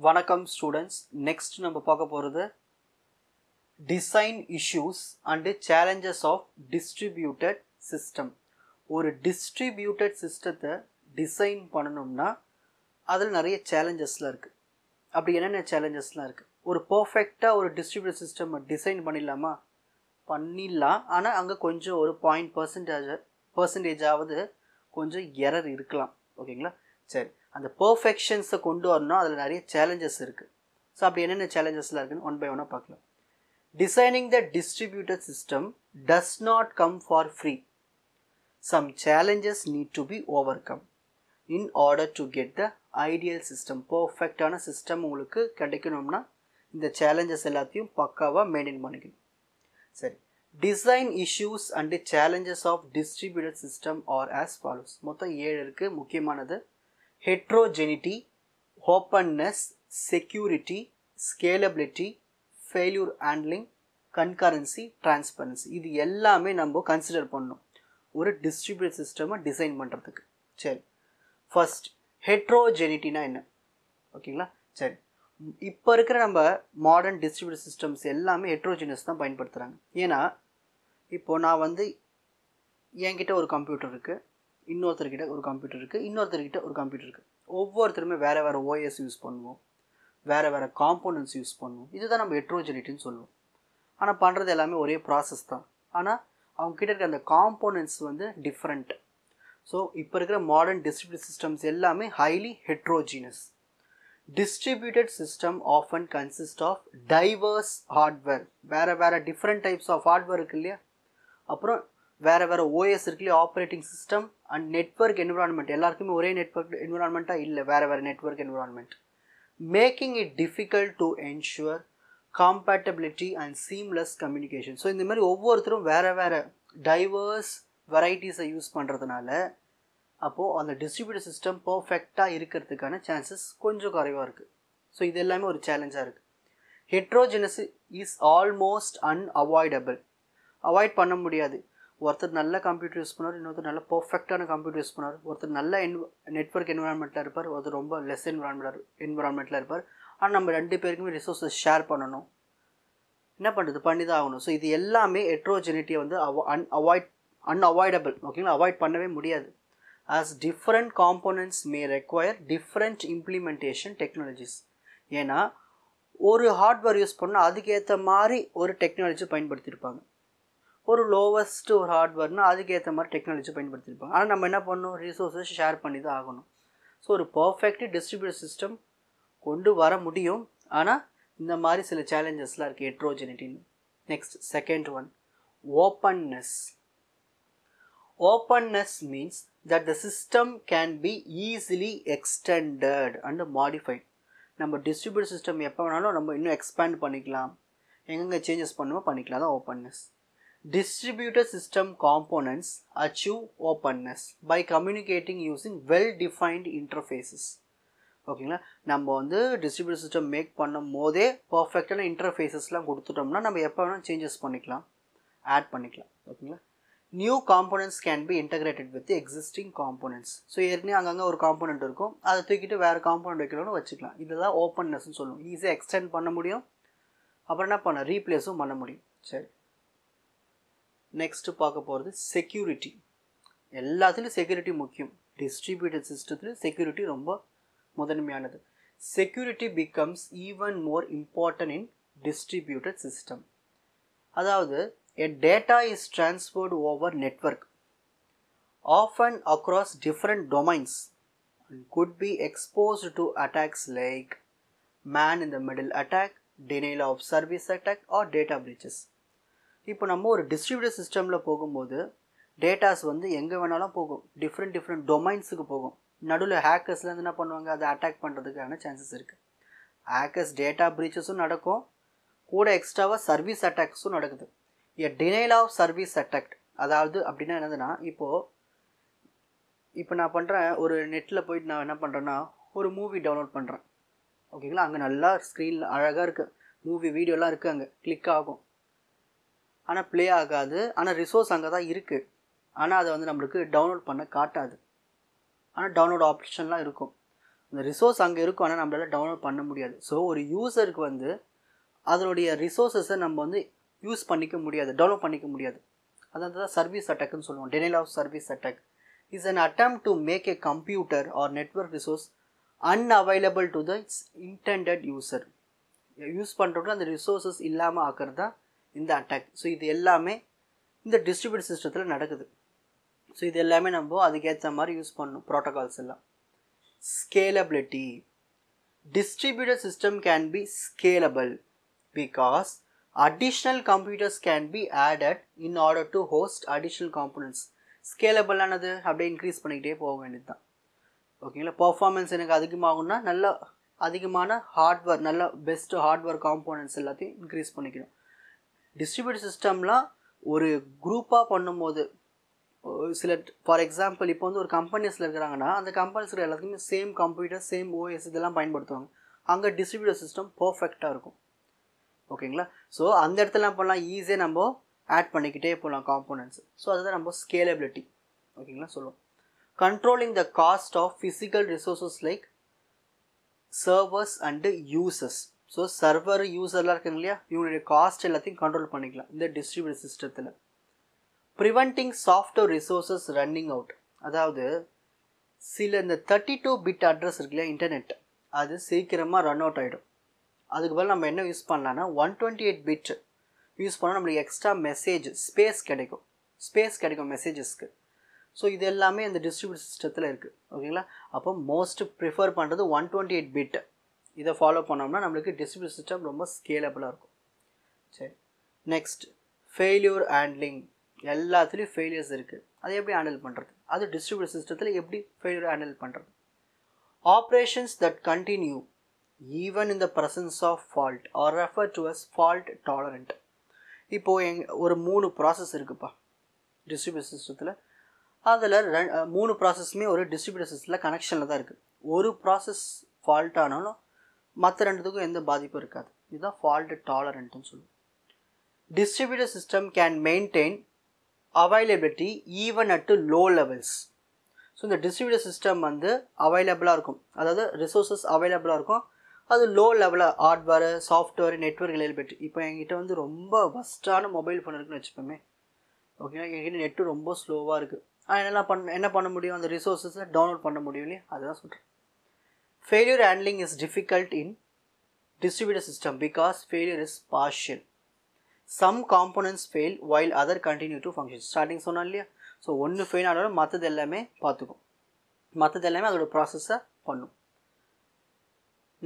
வணக்கம் students. Next நம்ம பார்க்க போகிறது design issues and challenges of distributed system. ஒரு டிஸ்ட்ரிபியூட்டட் சிஸ்டத்தை டிசைன் பண்ணணும்னா அதில் நிறைய சேலஞ்சஸ்லாம் இருக்குது. அப்படி என்னென்ன சேலஞ்சஸ்லாம் இருக்குது? ஒரு பர்ஃபெக்டாக ஒரு டிஸ்ட்ரிபியூட்டட் சிஸ்டம் டிசைன் பண்ணிடலாம். ஆனால் அங்கே கொஞ்சம் ஒரு 0.% கொஞ்சம் எரர் இருக்கலாம். ஓகேங்களா? சரி, அந்த பர்ஃபெக்ஷன்ஸை கொண்டு வரணும். அதில் நிறைய சேலஞ்சஸ் இருக்குது. ஸோ அப்படி என்னென்ன சேலஞ்சஸ்லாம் இருக்குன்னு ஒன் பை ஒன்னாக பார்க்கலாம். Designing the distributed system does not come for free. Some challenges need to be overcome in order to get the ideal system. பர்ஃபெக்டான சிஸ்டம் உங்களுக்கு கிடைக்கணும்னா இந்த சேலஞ்சஸ் எல்லாத்தையும் பக்காவாக மெயின்டைன் பண்ணிக்கணும். சரி, design issues and challenges of distributed system are as follows. மொத்தம் 7 இருக்குது. முக்கியமானது heterogeneity, openness, security, scalability, failure handling, concurrency, transparency. இது எல்லாமே நம்ம கன்சிடர் பண்ணணும் ஒரு டிஸ்ட்ரிபியூட்டட் சிஸ்டமை டிசைன் பண்ணுறதுக்கு. சரி, ஃபர்ஸ்ட் ஹெட்ரோஜெனிட்டினா என்ன? ஓகேங்களா? சரி, இப்போ இருக்கிற நம்ம மாடர்ன் டிஸ்ட்ரிபியூட்டட் சிஸ்டம்ஸ் எல்லாமே ஹெட்ரோஜெனஸ் தான் பயன்படுத்துகிறாங்க. ஏன்னா இப்போது நான் என்கிட்ட ஒரு கம்ப்யூட்டர் இருக்குது, இன்னொருத்தர்கிட்ட ஒரு கம்ப்யூட்டர் இருக்குது, இன்னொருத்தர்கிட்ட ஒரு கம்ப்யூட்டர் இருக்குது. ஒவ்வொருத்தருமே வேறு வேறு ஓஎஸ் யூஸ் பண்ணுவோம், வேறு வேறு காம்போனன்ட்ஸ் யூஸ் பண்ணுவோம். இதுதான் நம்ம ஹெட்ரோஜெனிட்டின்னு சொல்லுவோம். ஆனால் பண்ணுறது எல்லாமே ஒரே ப்ராசஸ் தான். ஆனால் அவங்ககிட்ட இருக்க அந்த காம்போனன்ட்ஸ் டிஃப்ரெண்ட். ஸோ இப்போ இருக்கிற மாடர்ன் டிஸ்ட்ரிபியூட்டட் சிஸ்டம்ஸ் எல்லாமே highly heterogeneous. Distributed system often consist of diverse hardware. வேறு டிஃப்ரெண்ட் டைப்ஸ் ஆஃப் ஹார்ட்வேர் இருக்குது இல்லையா? அப்புறம் வேறு ஓஎஸ் இருக்கு இல்லையா? Operating system and network environment. எல்லாருக்குமே ஒரே நெட்வொர்க் என்விரான்மெண்ட்டாக இல்லை, வேறு network environment. Making it difficult to ensure compatibility and seamless communication. So இந்த மாதிரி ஒவ்வொருத்தரும் வேறு டைவர்ஸ் வெரைட்டிஸை யூஸ் பண்ணுறதுனால அப்போது அந்த டிஸ்ட்ரிபியூட்டட் சிஸ்டம் பர்ஃபெக்டாக இருக்கிறதுக்கான சான்சஸ் கொஞ்சம் குறைவாக இருக்குது. ஸோ இது எல்லாமே ஒரு சேலஞ்சாக இருக்குது. ஹெட்ரோஜெனஸ் இஸ் ஆல்மோஸ்ட் அன்அவாய்டபிள். அவாய்ட் பண்ண முடியாது. ஒருத்தர் நல்ல கம்ப்யூட்டர் யூஸ் பண்ணுவார், இன்னொருத்தர் நல்ல பர்ஃபெக்டான கம்ப்யூட்டர் யூஸ் பண்ணுவார். ஒருத்தர் நல்ல நெட்வொர்க் என்விரான்மெண்ட்டில் இருப்பார், ஒருத்தர் ரொம்ப லெஸ் என்விரான்மெண்ட்டில் இருப்பார். ஆனால் நம்ம 2 பேருக்குமே ரிசோர்ஸஸ் ஷேர் பண்ணணும். என்ன பண்ணுறது? பண்ணி தான் ஆகணும். ஸோ இது எல்லாமே ஹெட்ரோஜெனிட்டியை அன்அவாய்டபிள். ஓகேங்களா? அவாய்ட் பண்ணவே முடியாது. ஆஸ் டிஃப்ரெண்ட் காம்போனன்ட்ஸ் மே ரெக்வயர் டிஃப்ரெண்ட் இம்ப்ளிமெண்டேஷன் டெக்னாலஜிஸ். ஏன்னா ஒரு ஹார்ட்வேர் யூஸ் பண்ணால் அதுக்கேற்ற மாதிரி ஒரு டெக்னாலஜி பயன்படுத்தியிருப்பாங்க. ஒரு லோவஸ்ட் ஒரு ஹார்ட்வேர்னால் அதுக்கேற்ற மாதிரி டெக்னாலஜி பயன்படுத்தியிருப்பாங்க. ஆனால் நம்ம என்ன பண்ணணும்? ரிசோர்ஸஸ் ஷேர் பண்ணி தான் ஆகணும். ஸோ ஒரு பர்ஃபெக்ட் டிஸ்ட்ரிபியூட்டட் சிஸ்டம் கொண்டு வர முடியும். ஆனால் இந்த மாதிரி சில சேலஞ்சஸ்லாம் இருக்குது ஹெட்ரோஜெனிட்டின்னு. Next second one, openness. Openness means that the system can be easily extended and modified. நம்ம டிஸ்ட்ரிபியூட்டட் சிஸ்டம் எப்போ வேணாலும் நம்ம இன்னும் எக்ஸ்பேண்ட் பண்ணிக்கலாம், எங்கெங்கே சேஞ்சஸ் பண்ணுவோம் பண்ணிக்கலாம். தான் openness. Distributed system components achieve openness by communicating using well-defined interfaces. ஓகேங்களா? நம்ம டிஸ்ட்ரிபியூட்டட் சிஸ்டம் மேக் பண்ணும் போதே பர்ஃபெக்டான இன்டர்ஃபேஸஸ்லாம் கொடுத்துட்டோம்னா நம்ம எப்போ வேணால் சேஞ்சஸ் பண்ணிக்கலாம், ஆட் பண்ணிக்கலாம். ஓகேங்களா? New components can be integrated with existing components. So ஏற்கனவே அங்கங்கே ஒரு காம்போனன்ட் இருக்கும், அதை தூக்கிட்டு வேறு காம்போனன்ட் வைக்கணும்னு வச்சுக்கலாம். இதுதான் ஓப்பன்னஸ்ன்னு சொல்லுவோம். ஈஸியாக எக்ஸ்டெண்ட் பண்ண முடியும், அப்புறம் என்ன ரீப்ளேஸும் பண்ண முடியும். சரி, நெக்ஸ்ட்டு பார்க்க போகிறது செக்யூரிட்டி. எல்லாத்துலேயும் செக்யூரிட்டி முக்கியம். டிஸ்ட்ரிபியூட்டட் சிஸ்டத்தில் செக்யூரிட்டி ரொம்ப முதன்மையானது. Security becomes even more important in distributed system. அதாவது a data is transferred over network, often across different domains, and could be exposed to attacks like man in the middle attack, denial of service attack or data breaches. இப்போ நம்ம ஒரு distributed சிஸ்டமில் போகும்போது datas எங்கே வேணாலும் போகும், different டொமைன்ஸுக்கு போகும். நடுவில் ஹேக்கர்ஸ்லேருந்து என்ன பண்ணுவாங்க? அதை அட்டாக் பண்ணுறதுக்கான சான்சஸ் இருக்குது. ஹேக்கர்ஸ் டேட்டா ப்ரீச்சஸும் நடக்கும், கூட எக்ஸ்ட்ராவாக சர்வீஸ் அட்டாக்ஸும் நடக்குது. டினைல் ஆஃப் சர்வீஸ் அட்டாக் அதாவது அப்படின்னா என்னதுன்னா, இப்போ நான் பண்ணுறேன், ஒரு நெட்டில் போயிட்டு நான் என்ன பண்ணுறேன்னா ஒரு மூவி டவுன்லோட் பண்ணுறேன். ஓகேங்களா? அங்கே நல்லா ஸ்க்ரீனில் அழகாக இருக்குது, மூவி வீடியோலாம் இருக்குது, அங்கே கிளிக் ஆகும், ஆனால் ப்ளே ஆகாது. ஆனால் ரிசோர்ஸ் அங்கே தான் இருக்குது, ஆனால் அதை நம்மளுக்கு டவுன்லோட் பண்ண காட்டாது. ஆனால் டவுன்லோட் ஆப்ஷன்லாம் இருக்கும். அந்த ரிசோர்ஸ் அங்கே இருக்கும், ஆனால் நம்மளால் டவுன்லோட் பண்ண முடியாது. ஸோ ஒரு யூசருக்கு வந்து அதனுடைய ரிசோர்ஸஸை நம்ம வந்து யூஸ் பண்ணிக்க முடியாது, டவுன்லோட் பண்ணிக்க முடியாது. அதான் தான் சர்வீஸ் அட்டாக்னு சொல்லுவோம். Denial of service attack is an attempt to make a computer or network resource unavailable to the intended user. Use பண்ணுறவங்க அந்த ரிசோர்ஸஸ் இல்லாமல் ஆக்கிறது தான் இந்த அட்டாக். ஸோ இது எல்லாமே இந்த டிஸ்ட்ரிபியூட் சிஸ்டத்தில் நடக்குது. ஸோ இது எல்லாமே நம்ம அதுக்கேற்ற மாதிரி யூஸ் பண்ணணும் ப்ரோட்டோகால்ஸ் எல்லாம். Scalability. Distributed system can be scalable because additional computers can be added in order to host additional components. Scalable ஆனது அப்படியே இன்க்ரீஸ் பண்ணிக்கிட்டே போக வேண்டியது தான். ஓகேங்களா. பர்ஃபார்மன்ஸ் எனக்கு அதிகமாகும்னா நல்ல அதிகமான ஹார்ட்வேர், நல்ல பெஸ்ட் ஹார்ட்வேர் காம்போனன்ட்ஸ் எல்லாத்தையும் இன்க்ரீஸ் பண்ணிக்கணும். டிஸ்ட்ரிபியூட் சிஸ்டம்லாம் ஒரு குரூப்பாக பண்ணும்போது சில ஃபார் எக்ஸாம்பிள் இப்போ வந்து ஒரு கம்பெனிஸில் இருக்கிறாங்கன்னா அந்த கம்பெனிஸில் எல்லாத்துக்குமே சேம் கம்ப்யூட்டர், சேம் ஓஎஸ் இதெல்லாம் பயன்படுத்துவாங்க. அங்கே டிஸ்ட்ரிபியூட்டர் சிஸ்டம் பர்ஃபெக்டாக இருக்கும். ஓகேங்களா. ஸோ அந்த இடத்துல பண்ணலாம், ஈஸியாக நம்ம ஆட் பண்ணிக்கிட்டே போகலாம் காம்போனன்ட்ஸ். ஸோ அதுதான் நம்ம ஸ்கேலபிலிட்டி. ஓகேங்களா சொல்லுவோம். Controlling the cost of physical resources like servers and users. So server யூசர்லாம் இருக்காங்க இல்லையா, இவங்களுடைய காஸ்ட் எல்லாத்தையும் கண்ட்ரோல் பண்ணிக்கலாம் இந்த டிஸ்ட்ரிபியூட்டர் சிஸ்டத்தில். Preventing software resources running out. அதாவது சில இந்த 32 பிட் அட்ரஸ் இருக்கு இல்லையா இன்டர்நெட், அது சீக்கிரமாக ரன் அவுட் ஆகிடும். அதுக்கு பதில் நம்ம என்ன யூஸ் பண்ணலான்னா 128 பிட் யூஸ் பண்ணால் நம்மளுக்கு எக்ஸ்ட்ரா மெசேஜ் ஸ்பேஸ் கிடைக்கும் மெசேஜஸ்க்கு. ஸோ இது எல்லாமே இந்த டிஸ்ட்ரிபியூட் சிஸ்டத்தில் இருக்குது. ஓகேங்களா. அப்போ மோஸ்ட் ப்ரிஃபர் பண்ணுறது 128 பிட். இதை ஃபாலோ பண்ணோம்னா நம்மளுக்கு டிஸ்ட்ரிபியூட் சிஸ்டம் ரொம்ப ஸ்கேலபிளாக இருக்கும். சரி, நெக்ஸ்ட் ஃபெயில்யூர் ஹேண்ட்லிங். எல்லாத்துலேயும் ஃபெயிலியர்ஸ் இருக்குது, அதை எப்படி ஹேண்டில் பண்ணுறது? அது டிஸ்ட்ரிபியூட் சிஸ்டத்தில் எப்படி ஃபெயிலியர் ஹேண்டில் பண்ணுறது? Operations that continue even in the presence of fault are refer to as fault tolerant. இப்போது ஒரு 3 ப்ராசஸ் இருக்குப்பா டிஸ்ட்ரிபியூட் சிஸ்டத்தில். அதில் 3 ப்ராசஸுமே ஒரு டிஸ்ட்ரிபியூட்டர் சிஸ்டத்தில் கனெக்ஷனில் தான் இருக்குது. ஒரு ப்ராசஸ் ஃபால்ட் ஆனாலும் மற்ற 2த்துக்கும் எந்த பாதிப்பும் இருக்காது. இதுதான் ஃபால்ட் டாலரண்ட்னு சொல்லுவோம். Distributor system can maintain availability even at low levels. So இந்த டிஸ்ட்ரிபியூட்டர் சிஸ்டம் வந்து அவைலபிளாக இருக்கும், அதாவது ரிசோர்ஸஸ் அவைலபிளாக இருக்கும். அது லோ லெவலில் ஹார்ட்வேர், சாஃப்ட்வேர், நெட்ஒர்க் அவைலபிலிட்டி. இப்போ என்கிட்ட வந்து ரொம்ப ஃபஸ்ட்டான மொபைல் ஃபோன் இருக்குன்னு வச்சுப்போமே. ஓகேங்களா. என்கிட்ட நெட்டு ரொம்ப ஸ்லோவாக இருக்குது. என்ன பண்ண முடியும்? அந்த ரிசோர்ஸஸை டவுன்லோட் பண்ண முடியும் இல்லையா, அதுதான் சொல்கிறேன். Failure handling is difficult in distributor system because failure is partial. Some components fail while other continue to function. Starting சொன்னால் இல்லையா, ஸோ ஒன்று ஃபெயில் ஆனாலும் மற்றது எல்லாமே பார்த்துக்கும், மற்றது எல்லாமே அதோட ப்ராசஸை பண்ணும்.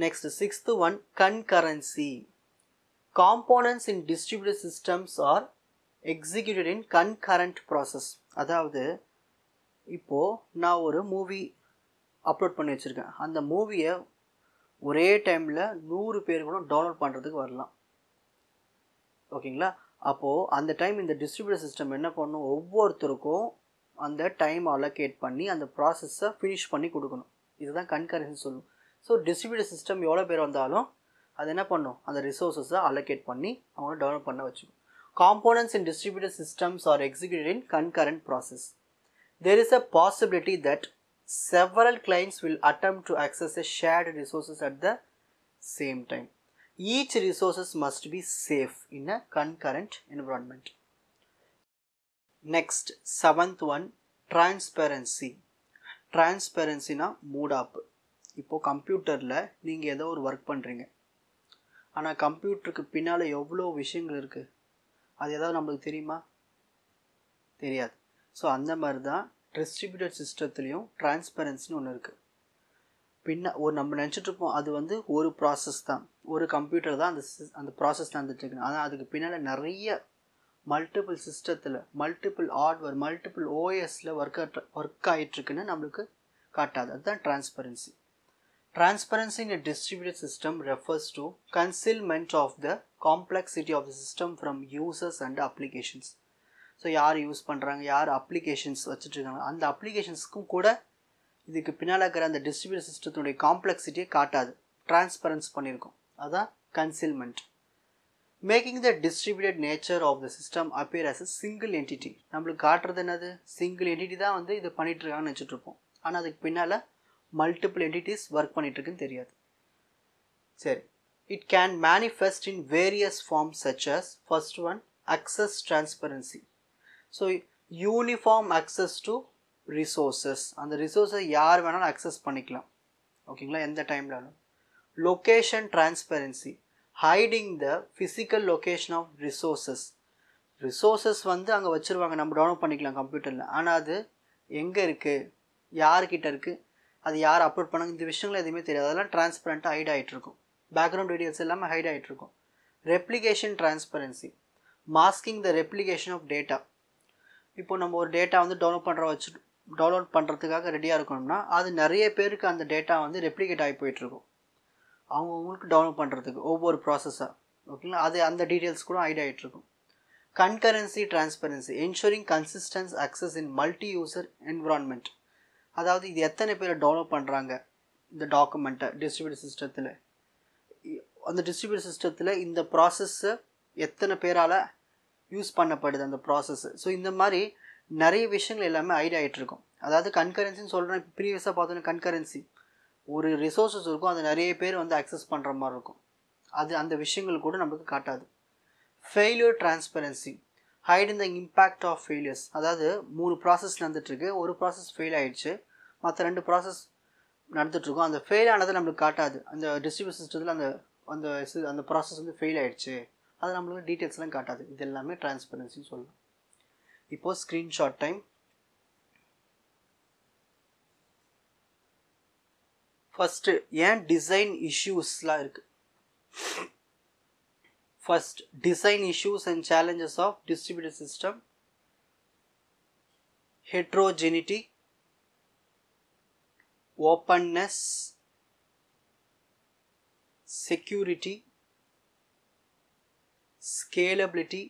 Next 6th one, concurrency. Components in distributed systems are executed in concurrent process. அதாவது இப்போது நான் ஒரு மூவி அப்லோட் பண்ணி வச்சுருக்கேன். அந்த மூவியை ஒரே டைமில் 100 பேர் கூட டவுன்லோட் பண்ணுறதுக்கு வரலாம். ஓகேங்களா. அப்போது அந்த டைம் இந்த டிஸ்ட்ரிபியூட்டர் சிஸ்டம் என்ன பண்ணும், ஒவ்வொருத்தருக்கும் அந்த டைம் அலோகேட் பண்ணி அந்த ப்ராசஸை ஃபினிஷ் பண்ணி கொடுக்கணும். இதுதான் கன்கரன்சி சொல்லும். ஸோ டிஸ்ட்ரிபியூட்டர் சிஸ்டம் எவ்வளோ பேர் வந்தாலும் அது என்ன பண்ணும், அந்த ரிசோர்ஸஸை அலோகேட் பண்ணி அவங்கள டெவலப் பண்ண வச்சுக்கும். Components in distributor systems are executed in concurrent process. There is a possibility that several clients will attempt to access a shared resources at the same time. Each resources must be safe in a concurrent environment. Next, 7th one, transparency. Transparency na mood up. இப்போ கம்ப்யூட்டரில் நீங்கள் ஏதோ ஒரு work பண்ணுறீங்க, ஆனால் கம்ப்யூட்டருக்கு பின்னால் எவ்வளோ விஷயங்கள் இருக்குது, அது ஏதாவது நம்மளுக்கு தெரியுமா? தெரியாது. ஸோ அந்த மாதிரி தான் டிஸ்ட்ரிபியூட்டட் சிஸ்டத்துலேயும் டிரான்ஸ்பரன்சின்னு ஒன்று இருக்குது. நம்ம நினச்சிட்ருப்போம் அது வந்து ஒரு ப்ராசஸ் தான், ஒரு கம்ப்யூட்டர் தான் அந்த ப்ராசஸ் நடந்துட்டுருக்கு. ஆனால் அதுக்கு பின்னால் நிறைய மல்டிபிள் சிஸ்டத்தில், மல்டிபிள் ஹார்ட்வேர், மல்டிபிள் ஓஎஸில் ஒர்க் ஆகிட்டுருக்குன்னு நம்மளுக்கு காட்டாது. அதுதான் transparency. Transparency in a distributed system refers to concealment of the complexity of the system from users and applications. So யார் யூஸ் பண்ணுறாங்க, யார் அப்ளிகேஷன்ஸ் வச்சுட்ருக்காங்க, அந்த அப்ளிகேஷன்ஸுக்கும் கூட இதுக்கு பின்னால் இருக்கிற அந்த டிஸ்ட்ரிபியூட்டட் சிஸ்டத்தினுடைய காம்ப்ளெக்சிட்டியை காட்டாது, டிரான்ஸ்பரன்ஸ் பண்ணியிருக்கோம். அதுதான் concealment. Making the distributed nature of the system appear as a single entity. நம்மளுக்கு காட்டுறது என்னது, சிங்கிள் என்டிட்டி தான் வந்து இது பண்ணிகிட்ருக்காங்கன்னு வச்சுட்ருப்போம். ஆனால் அதுக்கு பின்னால் மல்டிபிள் என்டிட்டிஸ் ஒர்க் பண்ணிட்டு இருக்குன்னு தெரியாது. சரி, it can manifest in various forms such as first one access transparency. So uniform access to resources, அந்த ரிசோர்ஸை யார் வேணாலும் அக்சஸ் பண்ணிக்கலாம், ஓகேங்களா, எந்த டைம்லாலும். Location transparency, hiding the physical location of resources வந்து அங்கே வச்சுருவாங்க, நம்ம டவுன்லோட் பண்ணிக்கலாம் கம்ப்யூட்டரில், ஆனால் அது எங்கே இருக்குது, யார்கிட்ட இருக்குது, அது யார் அப்லோட் பண்ணாங்க, இந்த விஷயங்கள் எதுவுமே தெரியாது. அதெல்லாம் டிரான்ஸ்பரண்ட்டாக ஹைட் ஆகிட்ருக்கும். பேக்ரவுண்ட் டீடைல்ஸ் எல்லாமே ஹைட் ஆகிட்ருக்கும். Replication transparency, masking the replication of data. இப்போ நம்ம ஒரு டேட்டா வந்து டவுன்லோட் பண்ணுறதுக்காக ரெடியாக இருக்கணும்னா அது நிறைய பேருக்கு அந்த டேட்டா வந்து ரெப்ளிகேட் ஆகி போயிட்டுருக்கும், அவங்களுக்கு டவுன்லோட் பண்ணுறதுக்கு ஒவ்வொரு ப்ராசஸாக, ஓகேங்களா, அது அந்த டீட்டெயில்ஸ் கூட ஹைட் ஆகிட்ருக்கும். Concurrency transparency, ensuring consistent access in multi user environment. அதாவது இது எத்தனை பேர் டவுன்லோட் பண்ணுறாங்க இந்த டாக்குமெண்ட்டை டிஸ்ட்ரிபியூட்டட் சிஸ்டத்தில், அந்த டிஸ்ட்ரிபியூட்டட் சிஸ்டத்தில் இந்த ப்ராசஸ்ஸை எத்தனை பேரால் யூஸ் பண்ணப்படுது அந்த ப்ராசஸ். ஸோ இந்த மாதிரி நிறைய விஷயங்கள் எல்லாமே ஹைட் ஆகிட்ருக்கும். அதாவது கன்கரன்சின்னு சொல்கிறேன், இப்போ ப்ரீவியஸாக பார்த்தோன்னா கன்கரன்சி ஒரு ரிசோர்ஸஸ் இருக்கும், அது நிறைய பேர் வந்து அக்சஸ் பண்ணுற மாதிரி இருக்கும், அது அந்த விஷயங்கள் கூட நம்மளுக்கு காட்டாது. Failure transparency, hiding the impact of failures. அதாவது 3 ப்ராசஸ் நடந்துகிட்ருக்கு, ஒரு ப்ராசஸ் ஃபெயில் ஆகிடுச்சு, மற்ற 2 ப்ராசஸ் நடந்துகிட்ருக்கும், அந்த ஃபெயில் ஆனதை நம்மளுக்கு காட்டாது. அந்த டிஸ்ட்ரிபியூட் சிஸ்டத்தில் அந்த அந்த அந்த ப்ராசஸ் வந்து ஃபெயில் ஆகிடுச்சு, அது நம்மளுக்கு டீட்டெயில்ஸ்லாம் காட்டாது. இது எல்லாமே டிரான்ஸ்பரன்சின்னு சொல்லலாம். இப்போது ஸ்க்ரீன்ஷாட் டைம். ஃபஸ்ட்டு ஏன் டிசைன் இஷ்யூஸ்லாம் இருக்குது. First, design issues and challenges of distributed system. Heterogeneity, openness, security, scalability,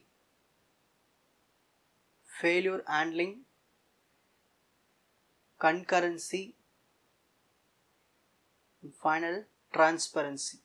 failure handling, concurrency, and final, transparency.